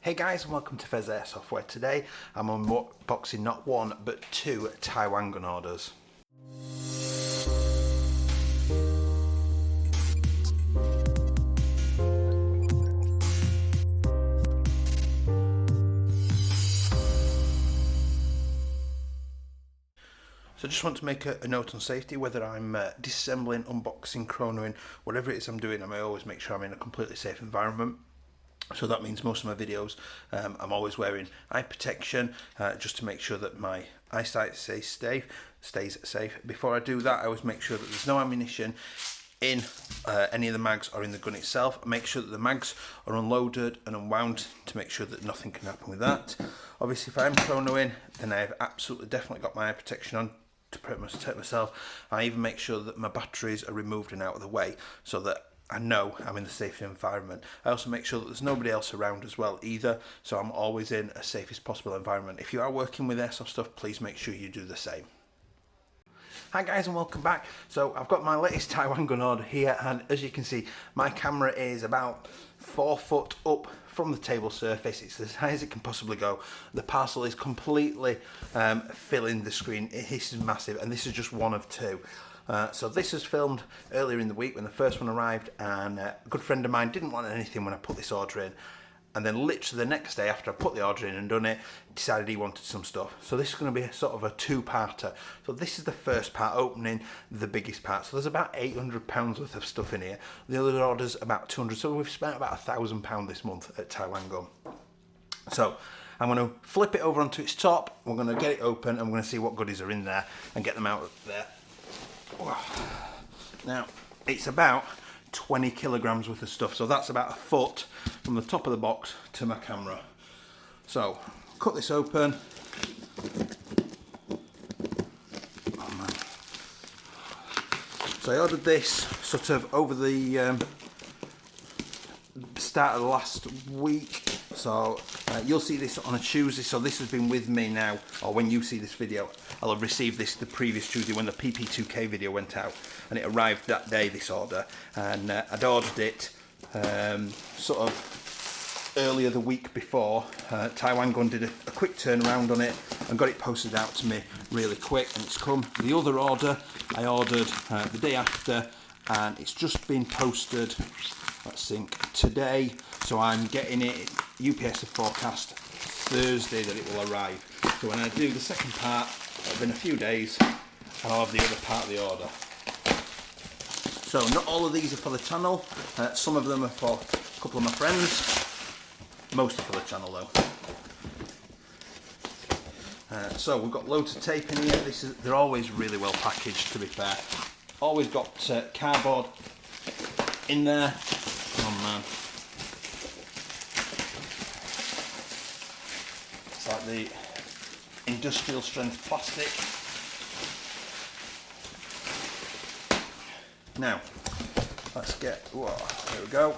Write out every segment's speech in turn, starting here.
Hey guys, and welcome to Pheas Airsoft, where today I'm unboxing not one but two Taiwan gun orders. So I just want to make a note on safety, whether I'm disassembling, unboxing, chronoing, whatever it is I'm doing, I always make sure I'm in a completely safe environment. So that means most of my videos I'm always wearing eye protection just to make sure that my eyesight stays safe. Before I do that, I always make sure that there's no ammunition in any of the mags or in the gun itself. I make sure that the mags are unloaded and unwound to make sure that nothing can happen with that. Obviously, if I'm chronoing, then I have absolutely definitely got my eye protection on to protect myself. I even make sure that my batteries are removed and out of the way so that I know I'm in the safe environment. I also make sure that there's nobody else around as well either, so I'm always in a safest possible environment. If you are working with airsoft stuff, please make sure you do the same. Hi guys, and welcome back. So I've got my latest Taiwan gun order here, and as you can see, my camera is about 4 foot up from the table surface. It's as high as it can possibly go. The parcel is completely filling the screen. This is massive, and this is just one of two. So this was filmed earlier in the week when the first one arrived, and a good friend of mine didn't want anything when I put this order in, and then literally the next day after I put the order in and done it, decided he wanted some stuff. So this is going to be a sort of a two-parter. So this is the first part, opening the biggest part. So there's about £800 worth of stuff in here. The other order's about 200, so we've spent about £1,000 this month at Taiwan Gun. So I'm going to flip it over onto its top, we're going to get it open, and we're going to see what goodies are in there and get them out there. Now, it's about 20 kilograms worth of stuff, so that's about a foot from the top of the box to my camera. So, cut this open. Oh man. So I ordered this sort of over the start of the last week. So you'll see this on a Tuesday, so this has been with me now, or when you see this video, I'll have received this the previous Tuesday when the PP2K video went out, and it arrived that day, this order, and I'd ordered it sort of earlier the week before. Taiwan Gun did a quick turnaround on it and got it posted out to me really quick, and it's come. The other order I ordered the day after, and it's just been posted, let's think, today, so I'm getting it. UPS have forecast Thursday that it will arrive. So when I do the second part, it'll be in a few days, and I'll have the other part of the order. So not all of these are for the channel. Some of them are for a couple of my friends. Most are for the channel though. So we've got loads of tape in here. They're always really well packaged, to be fair. Always got cardboard in there. Oh man. It's like the industrial strength plastic. Now, let's get, whoa, there we go.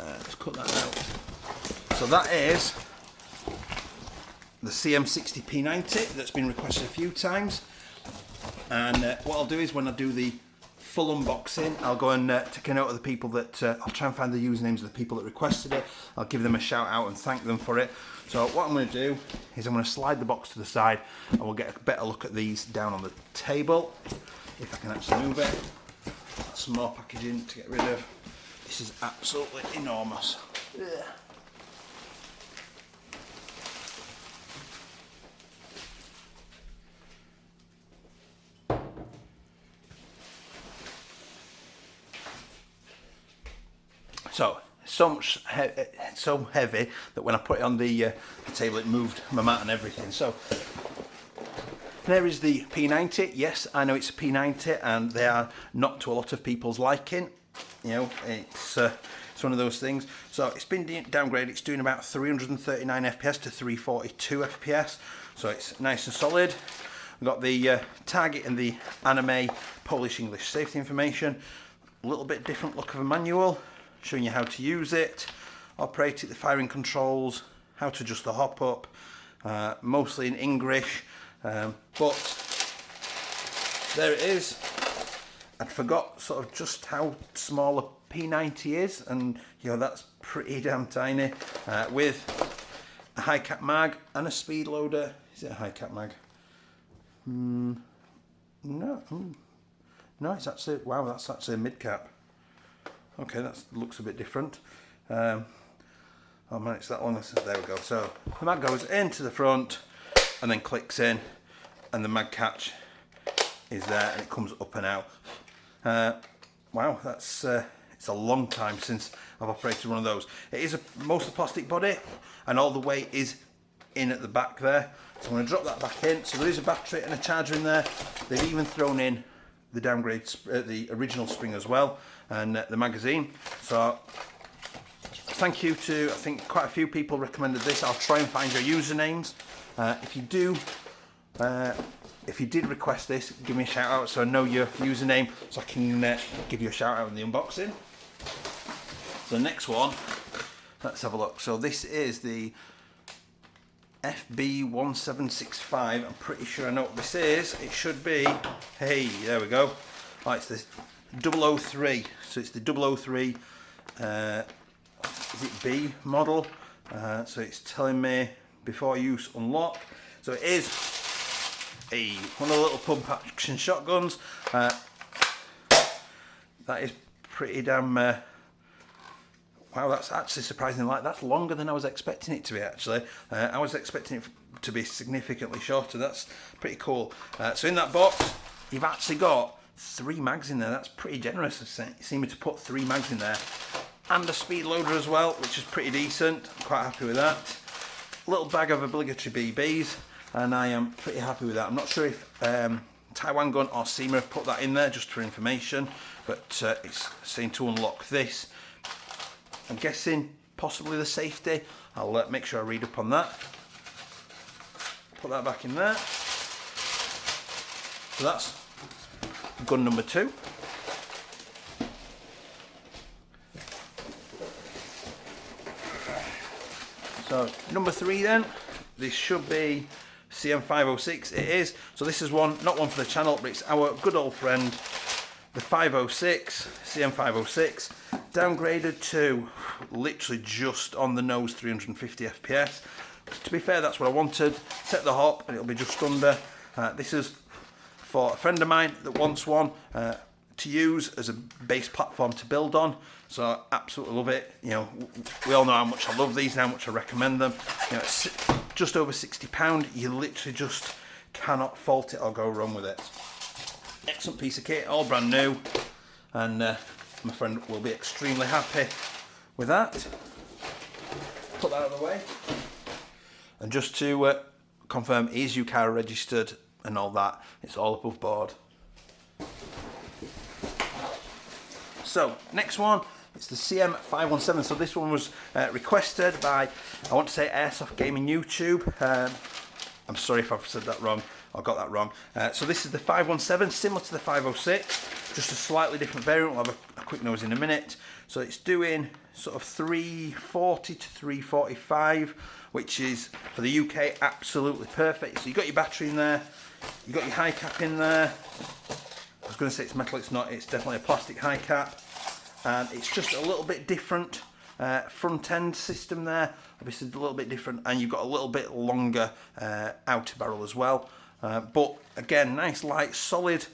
Let's cut that out. So that is the CM60 P90 that's been requested a few times. And what I'll do is when I do the full unboxing, I'll go and take a note of the people that, I'll try and find the usernames of the people that requested it. I'll give them a shout out and thank them for it. So what I'm going to do is I'm going to slide the box to the side, and we'll get a better look at these down on the table, if I can actually move it. That's some more packaging to get rid of. This is absolutely enormous. Yeah. So heavy that when I put it on the table, it moved my mat and everything. So there is the P90. Yes, I know it's a P90, and they are not to a lot of people's liking. You know, it's one of those things. So it's been downgraded. It's doing about 339 FPS to 342 FPS. So it's nice and solid. We've got the target and the anime Polish English safety information. A little bit different look of a manual, showing you how to use it, operate it, the firing controls, how to adjust the hop up, mostly in English, but there it is. I'd forgot sort of just how small a P90 is, and you know that's pretty damn tiny, with a high cap mag and a speed loader. Is it a high cap mag? No, no, it's actually, wow, that's actually a mid cap. Okay, that looks a bit different. Oh man, it's that long. There we go. So the mag goes into the front and then clicks in, and the mag catch is there, and it comes up and out. Wow, that's it's a long time since I've operated one of those. It is a mostly plastic body, and all the weight is in at the back there. So I'm going to drop that back in. So there is a battery and a charger in there. They've even thrown in the downgrade, the original spring as well, and the magazine. So thank you to, I think quite a few people recommended this. I'll try and find your usernames. If you do, if you did request this, give me a shout out so I know your username, so I can give you a shout out in the unboxing. So the next one, let's have a look. So this is the FB1765. I'm pretty sure I know what this is. It should be, hey, there we go. Oh, it's the 003. So it's the 003, is it B model? So it's telling me before use unlock. So it is one of the little pump action shotguns. That is pretty damn, wow, that's actually surprisingly light. That's longer than I was expecting it to be, actually. I was expecting it to be significantly shorter. That's pretty cool. So in that box, you've actually got 3 mags in there. That's pretty generous. It seemed to put 3 mags in there. And a speed loader as well, which is pretty decent. I'm quite happy with that. Little bag of obligatory BBs, and I am pretty happy with that. I'm not sure if Taiwan Gun or Cyma have put that in there just for information, but it's saying to unlock this. I'm guessing possibly the safety. I'll make sure I read up on that. Put that back in there. So that's gun number 2. So number 3 then, this should be CM506. It is. So this is one, not one for the channel, but it's our good old friend, the 506, CM506, downgraded to literally just on the nose 350 FPS. To be fair, that's what I wanted. Set the hop and it'll be just under. This is for a friend of mine that wants one to use as a base platform to build on. So I absolutely love it. You know, we all know how much I love these and how much I recommend them. You know, it's just over £60. You literally just cannot fault it or go wrong with it. Excellent piece of kit, all brand new, and my friend will be extremely happy with that. Put that out of the way. And just to confirm, is UCAR registered and all that, it's all above board. So, next one, it's the CM517. So this one was requested by, I want to say, Airsoft Gaming YouTube. I'm sorry if I've said that wrong, or got that wrong. So this is the 517, similar to the 506, just a slightly different variant. We'll have a quick nose in a minute. So it's doing sort of 340 to 345, which is, for the UK, absolutely perfect. So you've got your battery in there, you've got your high cap in there. I was going to say it's metal, it's not, it's definitely a plastic high cap. And it's just a little bit different front end system there, obviously a little bit different, and you've got a little bit longer outer barrel as well. But again, nice, light, solid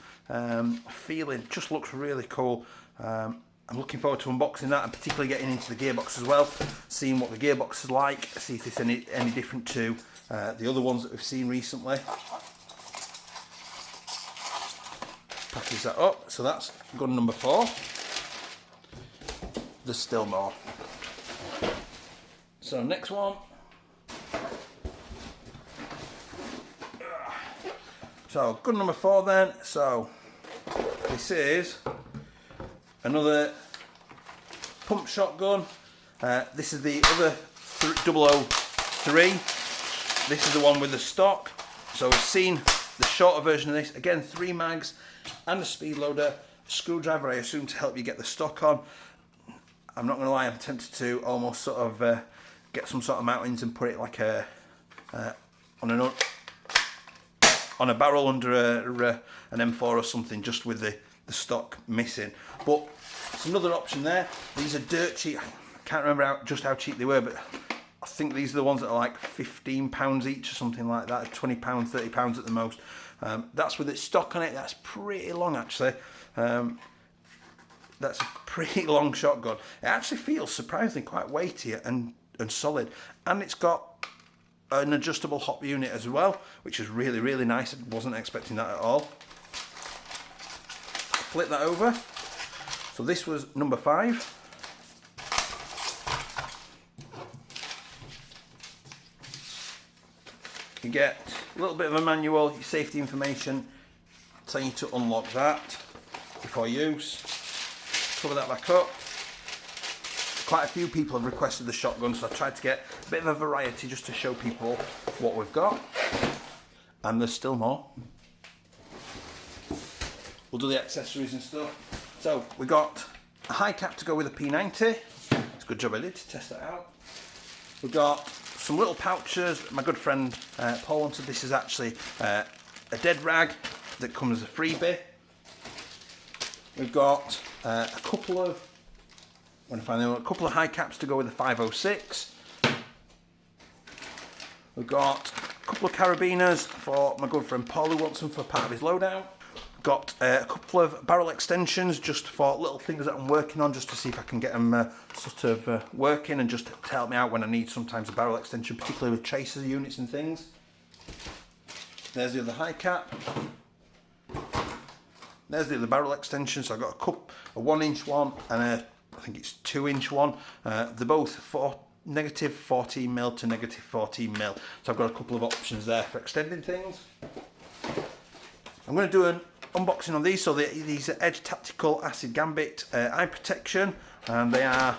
feeling, just looks really cool. I'm looking forward to unboxing that and particularly getting into the gearbox as well, seeing what the gearbox is like, see if it's any different to the other ones that we've seen recently. Package that up, so that's gun number 4. There's still more. So next one. So gun number 4 then. So this is another pump shotgun. This is the other 003. This is the one with the stock. So we've seen the shorter version of this. Again, 3 mags and a speed loader. A screwdriver, I assume, to help you get the stock on. I'm not going to lie, I'm tempted to almost sort of get some sort of mountings and put it like a on a barrel under an M4 or something, just with the stock missing. But It's another option there. These are dirt cheap. I can't remember just how cheap they were, but I think these are the ones that are like £15 each or something like that, £20, £30 at the most. That's with its stock on it. That's pretty long actually. That's a pretty long shotgun. It actually feels surprisingly quite weighty and solid, and it's got an adjustable hop unit as well, which is really, really nice. I wasn't expecting that at all. Flip that over. So this was number 5. You get a little bit of a manual, your safety information, telling you to unlock that before use. Cover that back up. Quite a few people have requested the shotgun, so I tried to get a bit of a variety just to show people what we've got. And there's still more. We'll do the accessories and stuff. So we got a high cap to go with a P90. It's a good job I did to test that out. We've got some little pouches. My good friend Paul wanted. This is actually a dead rag that comes as a freebie. We've got a couple of high caps to go with the 506. We've got a couple of carabiners for my good friend Paul, who wants them for part of his loadout. Got a couple of barrel extensions just for little things that I'm working on, just to see if I can get them working, and just to help me out when I need sometimes a barrel extension, particularly with tracer units and things. There's the other high cap. There's the other barrel extension. So I've got a 1-inch one and I think it's 2-inch one. They're both negative 14mm to negative 14mm. So I've got a couple of options there for extending things. I'm going to do an unboxing on these. So these are Edge Tactical Acid Gambit eye protection, and they are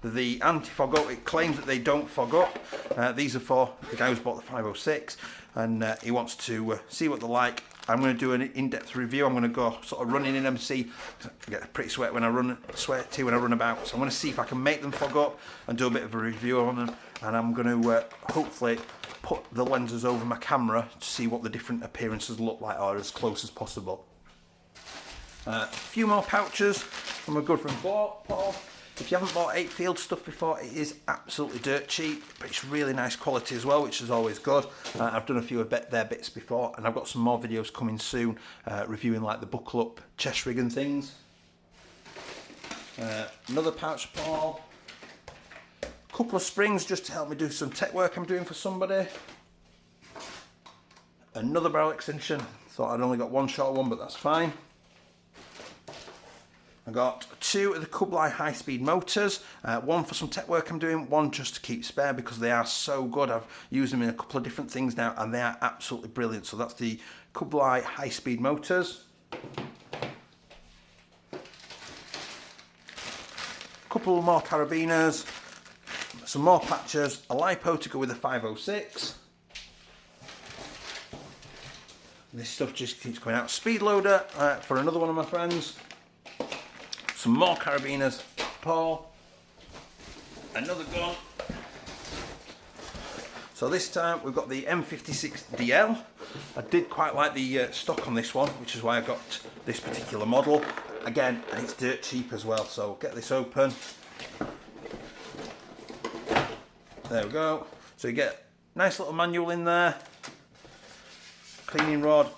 the anti-fog up. It claims that they don't fog up. These are for the guy who's bought the 506, and he wants to see what they're like. I'm going to do an in-depth review. I'm going to go sort of running in them, see. I get pretty sweaty when I run about. So I'm going to see if I can make them fog up and do a bit of a review on them. And I'm going to hopefully put the lenses over my camera to see what the different appearances look like, or as close as possible. A few more pouches from a good friend Paul. If you haven't bought 8 Field stuff before, it is absolutely dirt cheap, but it's really nice quality as well, which is always good. I've done a few of their bits before, and I've got some more videos coming soon reviewing like the buckle up chest rig and things. Another pouch Paul. A couple of springs just to help me do some tech work I'm doing for somebody. Another barrel extension. Thought I'd only got one short one, but that's fine. I got 2 of the Kublai high-speed motors, one for some tech work I'm doing, one just to keep spare because they are so good. I've used them in a couple of different things now and they are absolutely brilliant. So that's the Kublai high-speed motors. A couple more carabiners, some more patches, a LiPo to go with the 506. This stuff just keeps coming out. Speed loader for another one of my friends. Some more carabiners, Paul, another gun. So this time we've got the M56 DL. I did quite like the stock on this one, which is why I got this particular model. Again, and it's dirt cheap as well, so get this open. There we go. So you get a nice little manual in there, cleaning rod.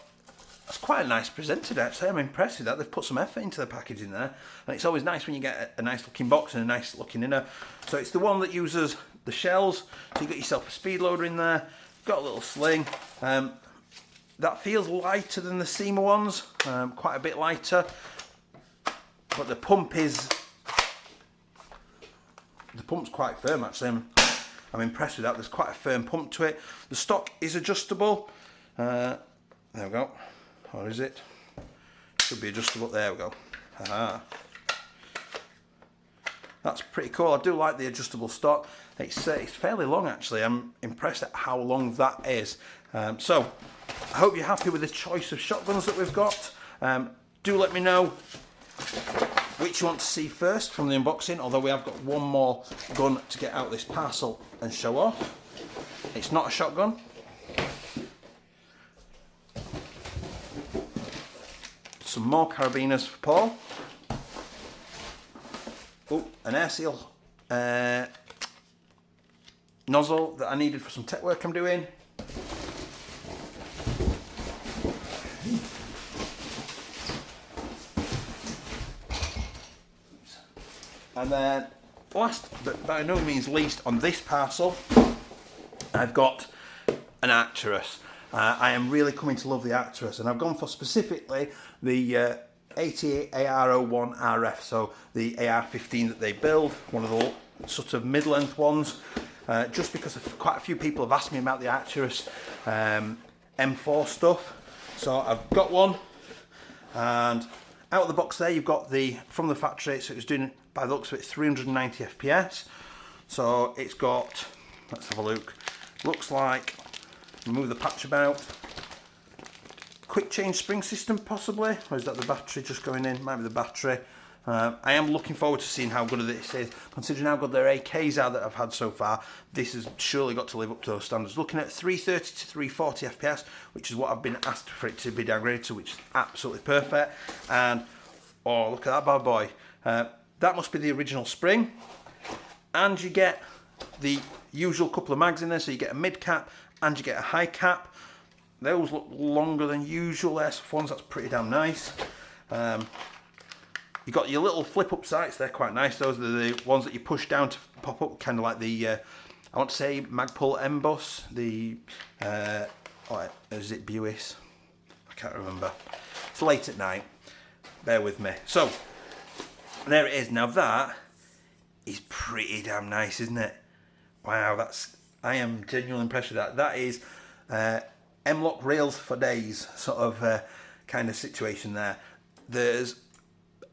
That's quite a nice presented actually. I'm impressed with that. They've put some effort into the packaging there, and it's always nice when you get a nice looking box and a nice looking inner. So it's the one that uses the shells. So you got yourself a speed loader in there, got a little sling. That feels lighter than the Cyma ones, quite a bit lighter, but the pump's quite firm actually. I'm impressed with that. There's quite a firm pump to it. The stock is adjustable. There we go. Or is it? Should be adjustable. There we go. That's pretty cool. I do like the adjustable stock. It's fairly long actually. I'm impressed at how long that is. So I hope you're happy with the choice of shotguns that we've got. Do let me know which you want to see first from the unboxing, although we have got one more gun to get out this parcel and show off. It's not a shotgun. Some more carabiners for Paul. an air seal nozzle that I needed for some tech work I'm doing. And then last but by no means least on this parcel, I've got an Arcturus. I am really coming to love the Arcturus, and I've gone for specifically the 80 AR-01 RF, so the AR-15 that they build, one of the sort of mid-length ones, just because quite a few people have asked me about the Arcturus M4 stuff. So I've got one, and out of the box there you've got from the factory, so it's doing, by the looks of it, 390 FPS. So it's got, let's have a look, looks like, remove the patch about, quick change spring system possibly, or is that the battery just going in? Might be the battery. I am looking forward to seeing how good this is. Considering how good their AKs are that I've had so far, this has surely got to live up to those standards. Looking at 330 to 340 FPS, which is what I've been asked for it to be downgraded to, which is absolutely perfect. And, oh, look at that bad boy. That must be the original spring. And you get the usual couple of mags in there, so you get a mid cap and you get a high cap. Those look longer than usual Airsoft ones, that's pretty damn nice. You've got your little flip up sights, they're quite nice. Those are the ones that you push down to pop up, kind of like the, I want to say Magpul M-Bus, the, is it Pheas? I can't remember. It's late at night, bear with me. So, there it is. Now that is pretty damn nice, isn't it? Wow, I am genuinely impressed with that. That is M-Lock rails for days sort of kind of situation there. There's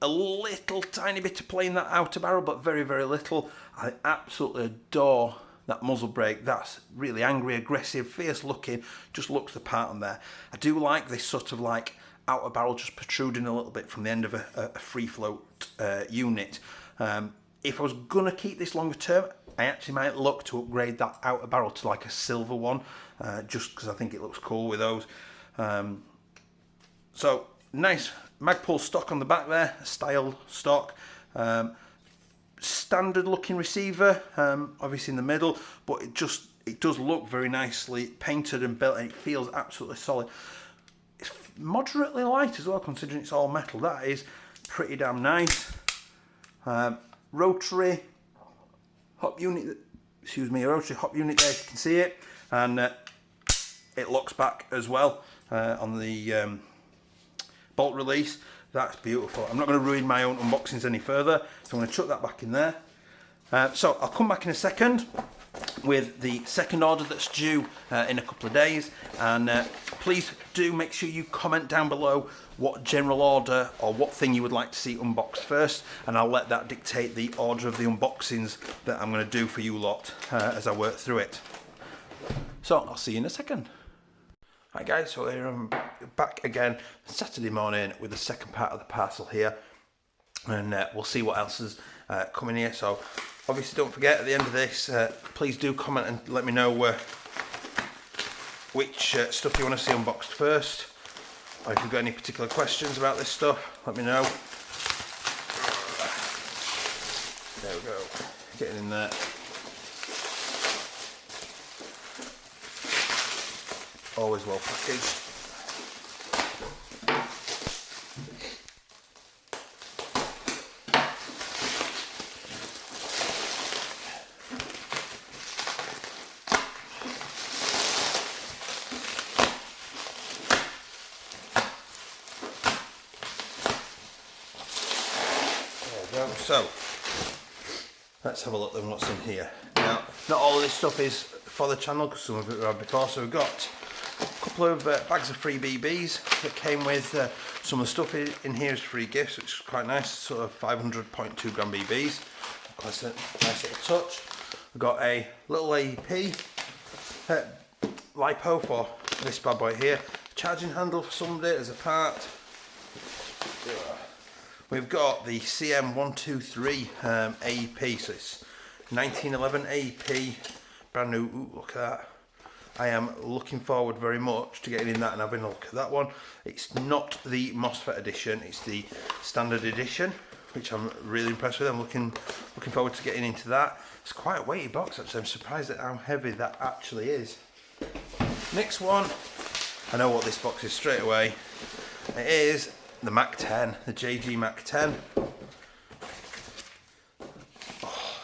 a little tiny bit of play in that outer barrel, but very, very little. I absolutely adore that muzzle brake. That's really angry, aggressive, fierce looking, just looks the part on there. I do like this sort of like outer barrel just protruding a little bit from the end of a free float unit. If I was gonna keep this longer term, I actually might look to upgrade that outer barrel to like a silver one, just because I think it looks cool with those. So nice Magpul stock on the back there, styled stock. Standard looking receiver, obviously in the middle, but it does look very nicely painted and built, and it feels absolutely solid. It's moderately light as well, considering it's all metal. That is pretty damn nice. Rotary hop unit, rotary hop unit there, if you can see it, and it locks back as well on the bolt release. That's beautiful. I'm not going to ruin my own unboxings any further, so I'm going to chuck that back in there. So I'll come back in a second with the second order that's due in a couple of days, and please do make sure you comment down below what general order or what thing you would like to see unboxed first, and I'll let that dictate the order of the unboxings that I'm going to do for you lot as I work through it. So I'll see you in a second. Hi guys, so here I'm back again Saturday morning with the second part of the parcel here, and we'll see what else is coming here. So obviously don't forget, at the end of this, please do comment and let me know which stuff you want to see unboxed first, or if you've got any particular questions about this stuff, let me know. There we go, getting in there. Always well packaged. So, let's have a look at what's in here. Now, not all of this stuff is for the channel, because some of it we had before, so we've got a couple of bags of free BBs that came with some of the stuff in here is free gifts, which is quite nice, sort of 500.2 gram BBs. Nice little touch. We've got a little AEP LiPo for this bad boy here. Charging handle for somebody as a part. We've got the CM60 AEP, so it's 1911 AEP, brand new. Ooh, look at that. I am looking forward very much to getting in that and having a look at that one. It's not the MOSFET edition, it's the standard edition, which I'm really impressed with. I'm looking forward to getting into that. It's quite a weighty box actually. I'm surprised at how heavy that actually is. Next one, I know what this box is straight away. It is the Mac 10, the JG Mac 10. Oh,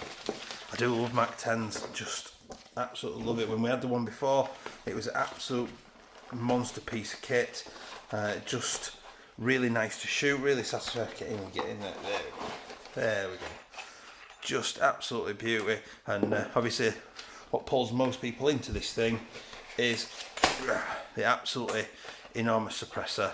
I do love Mac 10s, just absolutely love it. When we had the one before, it was an absolute monster piece of kit. Just really nice to shoot, really satisfying when you get in there. There we go. Just absolutely beauty. And obviously what pulls most people into this thing is the absolutely enormous suppressor.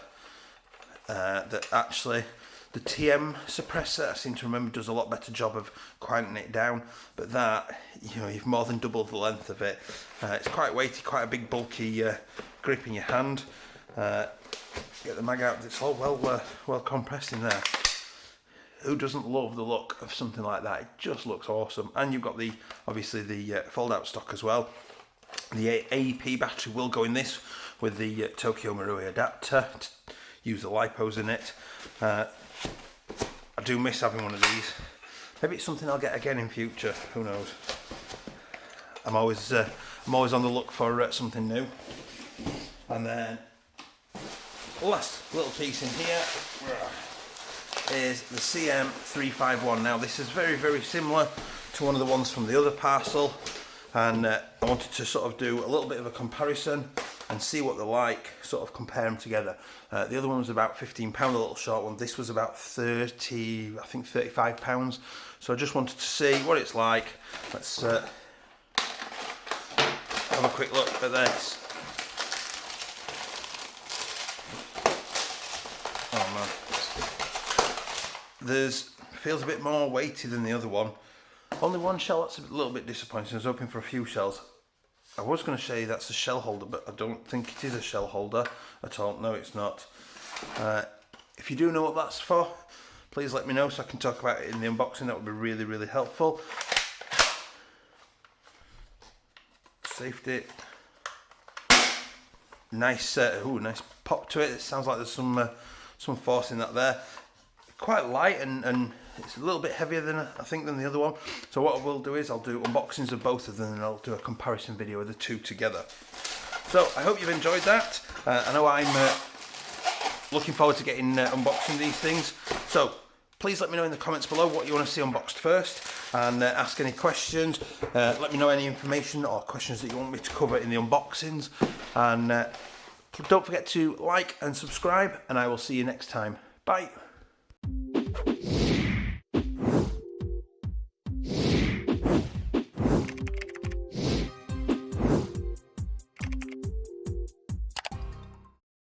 That actually, the TM suppressor, I seem to remember, does a lot better job of quieting it down. But that, you know, you've more than doubled the length of it. It's quite weighty, quite a big bulky grip in your hand. Get the mag out, it's all well compressed in there. Who doesn't love the look of something like that? It just looks awesome. And you've got the, obviously the fold out stock as well. The AEP battery will go in this with the Tokyo Marui adapter to use the lipos in it. I do miss having one of these. Maybe it's something I'll get again in future, who knows. I'm always on the look for something new. And then last little piece in here is the CM351. Now this is very similar to one of the ones from the other parcel, and I wanted to sort of do a little bit of a comparison and see what they're like, sort of compare them together. The other one was about £15, a little short one. This was about 30, I think £35. So I just wanted to see what it's like. Let's have a quick look at this. Oh man, feels a bit more weighty than the other one. Only one shell, that's a little bit disappointing. I was hoping for a few shells. I was going to say that's a shell holder, but I don't think it is a shell holder at all. No, it's not. If you do know what that's for, please let me know so I can talk about it in the unboxing. That would be really helpful. Safety. Nice, nice pop to it. It sounds like there's some force in that there. Quite light and it's a little bit heavier than I think than the other one. So what I will do is I'll do unboxings of both of them and I'll do a comparison video of the two together. So I hope you've enjoyed that. I know I'm looking forward to getting unboxing these things. So please let me know in the comments below what you want to see unboxed first, and ask any questions. Let me know any information or questions that you want me to cover in the unboxings. And don't forget to like and subscribe, and I will see you next time. Bye.